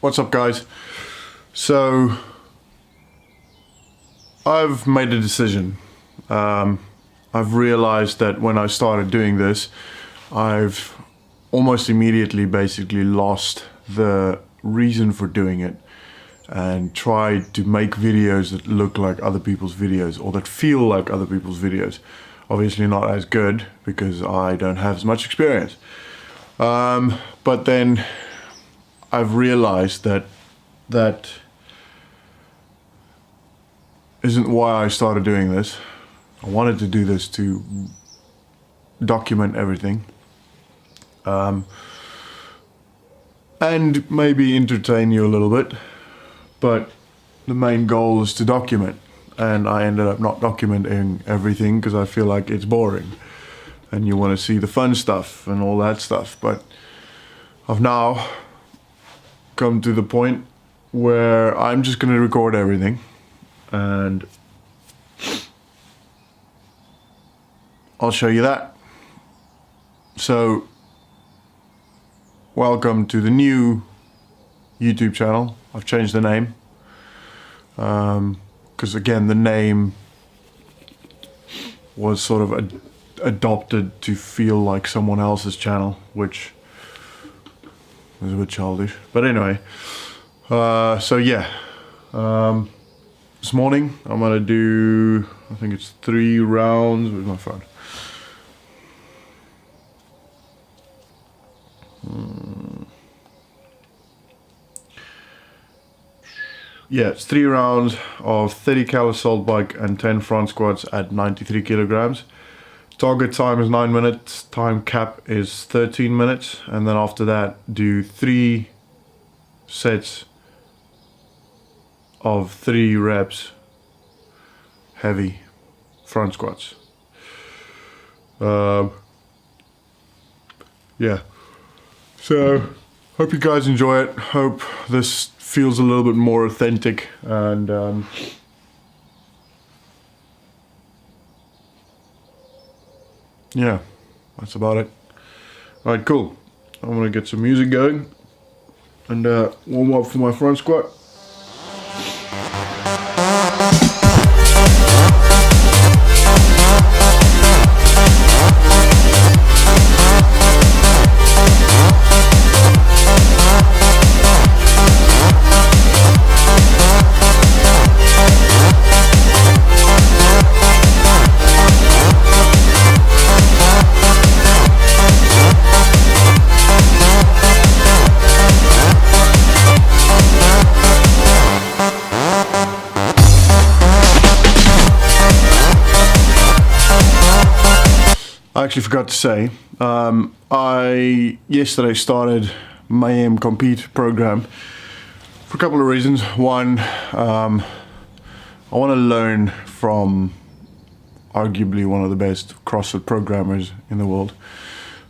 What's up, guys? So I've made a decision. I've realized that when I started doing this, I've almost immediately basically lost the reason for doing it and tried to make videos that look like other people's videos or that feel like other people's videos. Obviously not as good because I don't have as much experience. But then I've realized that that isn't why I started doing this. I wanted to do this to document everything. And maybe entertain you a little bit. But the main goal is to document. And I ended up not documenting everything because I feel like it's boring. And you want to see the fun stuff and all that stuff. But I've now come to the point where I'm just going to record everything. And I'll show you that. So, welcome to the new YouTube channel. I've changed the name. Because again, the name was sort of adopted to feel like someone else's channel, which is a bit childish. But anyway, so yeah. This morning I'm gonna do, I think it's 3 rounds. Where's my phone? Yeah, it's 3 rounds of 30 cal assault bike and 10 front squats at 93 kilograms. Target time is 9 minutes, time cap is 13 minutes, and then after that do 3 sets of 3 reps heavy front squats. Yeah, so hope you guys enjoy it. Hope this feels a little bit more authentic, and yeah, that's about it. Alright, cool. I'm gonna get some music going and warm up for my front squat. I actually forgot to say, I yesterday started my Aim Compete program for a couple of reasons. One, I want to learn from arguably one of the best CrossFit programmers in the world.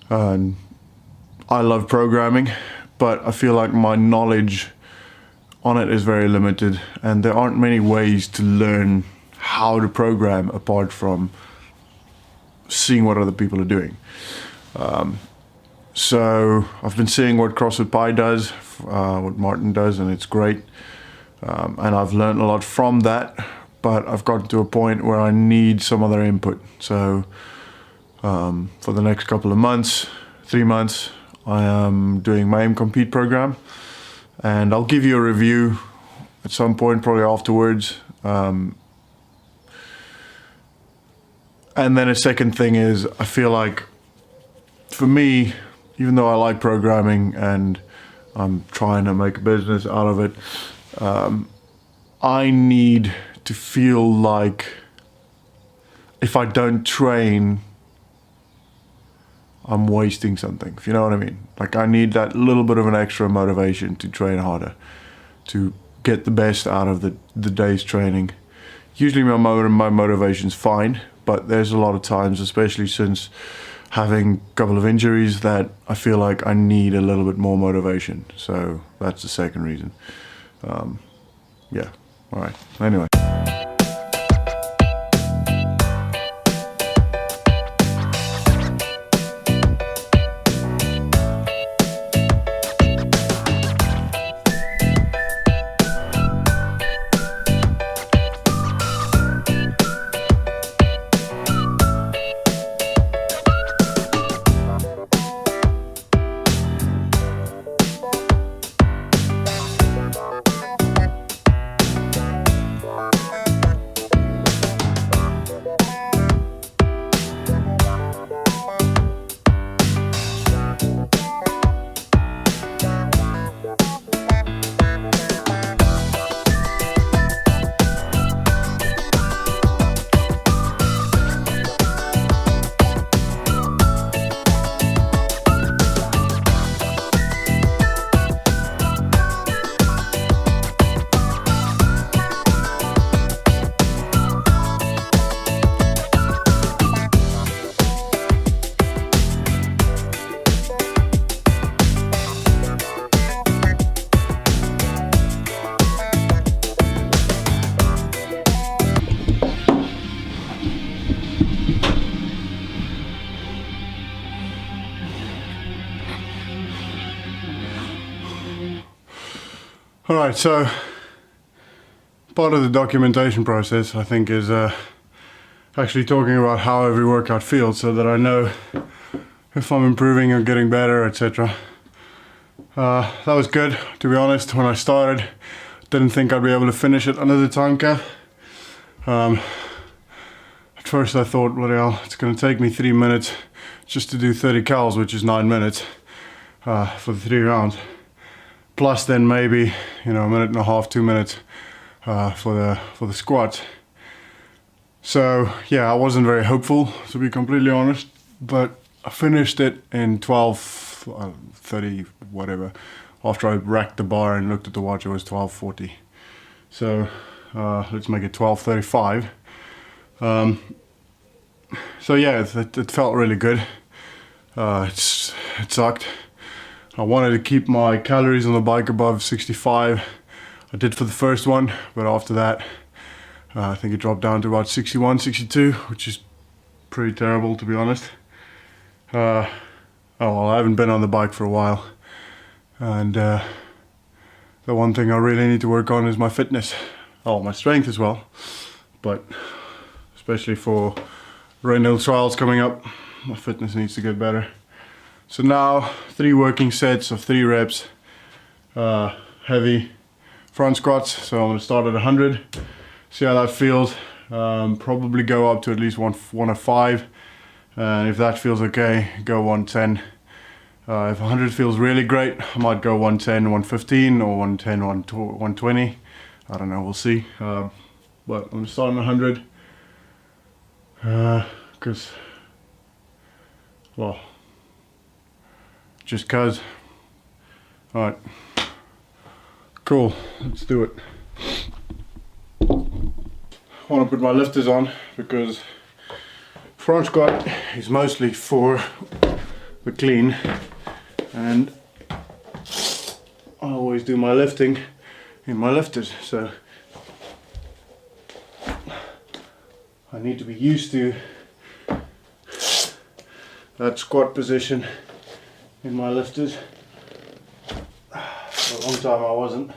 And I love programming, but I feel like my knowledge on it is very limited, and there aren't many ways to learn how to program apart from seeing what other people are doing. So I've been seeing what CrossFit Pi does, what Martin does, and it's great. And I've learned a lot from that, but I've gotten to a point where I need some other input. So for the next couple of months, 3 months, I am doing my Aim Compete program, and I'll give you a review at some point, probably afterwards. And then a second thing is, I feel like, for me, even though I like programming and I'm trying to make a business out of it, I need to feel like if I don't train, I'm wasting something, if you know what I mean. Like, I need that little bit of an extra motivation to train harder, to get the best out of the day's training. Usually my motivation's fine, but there's a lot of times, especially since having a couple of injuries, that I feel like I need a little bit more motivation. So that's the second reason. Yeah, all right, anyway. Alright, so part of the documentation process, I think, is actually talking about how every workout feels so that I know if I'm improving or getting better, etc. That was good, to be honest. When I started, didn't think I'd be able to finish it under the time cap. At first I thought, bloody hell, it's going to take me 3 minutes just to do 30 cals, which is 9 minutes for the 3 rounds. Plus then maybe, you know, a minute and a half, 2 minutes for the squats. So yeah, I wasn't very hopeful, to be completely honest, but I finished it in 12:30, whatever. After I racked the bar and looked at the watch, it was 12:40. So let's make it 12:35. So yeah, it felt really good. It sucked. I wanted to keep my calories on the bike above 65. I did for the first one, but after that, I think it dropped down to about 61, 62, which is pretty terrible, to be honest. Oh well, I haven't been on the bike for a while, and the one thing I really need to work on is my fitness. Oh, my strength as well, but especially for Rainhill trials coming up, my fitness needs to get better. So now 3 working sets of 3 reps, heavy front squats. So I'm going to start at 100, see how that feels. Probably go up to at least 105, and if that feels okay, go 110. If 100 feels really great, I might go 110, 115, or 110, 120. I don't know, we'll see. But I'm going to start on 100 because, well, just cause. Alright, cool, let's do it. I want to put my lifters on because front squat is mostly for the clean, and I always do my lifting in my lifters, so I need to be used to that squat position in my lifters. For a long time I wasn't.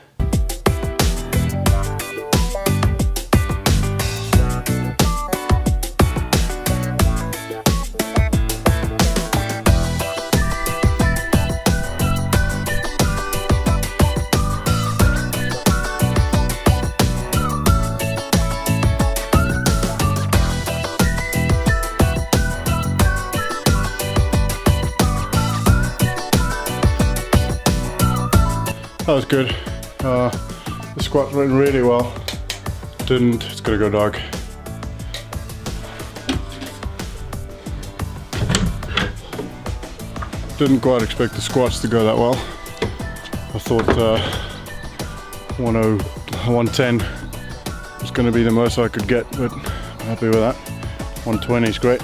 That was good. The squat went really well. It's gonna go dark. Didn't quite expect the squats to go that well. I thought 110 was gonna be the most I could get, but I'm happy with that. 120 is great.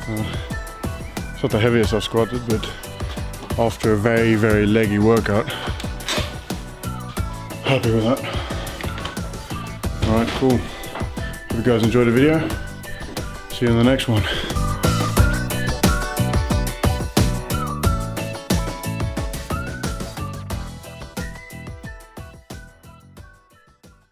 It's not the heaviest I've squatted, but after a very, very leggy workout, happy with that. Alright, cool. Hope you guys enjoyed the video. See you in the next one.